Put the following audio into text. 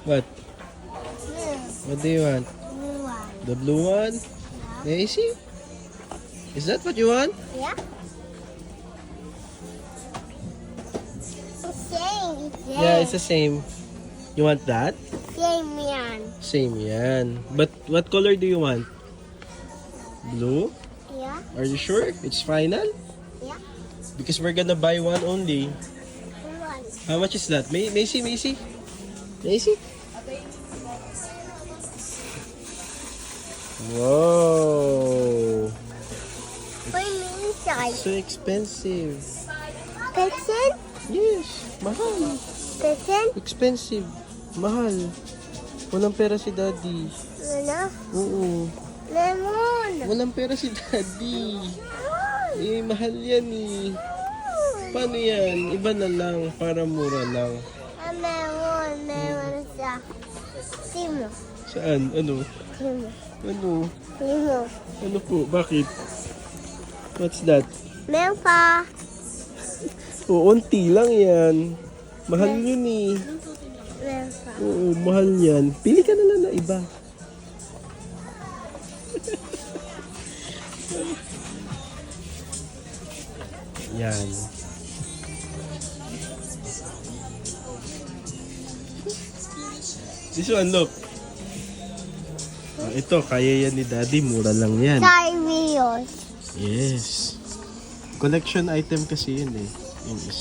What? What do you want? Blue one. The blue one? May I see? Is that what you want? Yeah. Same. Yeah, it's the same. You want that? Same yan. Same yan. But what color do you want? Blue? Yeah. Are you sure? It's final? Yeah. Because we're gonna buy one only. Blue one. How much is that? Macy? Macy? Whoa! Put it inside. So expensive. Pencil? Yes, mahal. Pencil? Expensive. Mahal. Walang pera si Daddy. Ano? Oo. Lemon. Walang pera si Daddy. Eh, mahal yan eh. Paano yan? Iba na lang. Para mura lang. Lemon. Lemon siya. Simo. Saan? Ano? Simo. Ano? Simo. Ano po? Bakit? What's that? Meron pa. Oo, unti lang yan. Mahal yun eh. Meron pa. Oo, mahal yan. Pili ka na lang na iba. Yan. This one, look. Ito, kaya yan ni Daddy. Mura lang yan. Cyrus. Yes. Collection item kasi yun eh. Yung isa.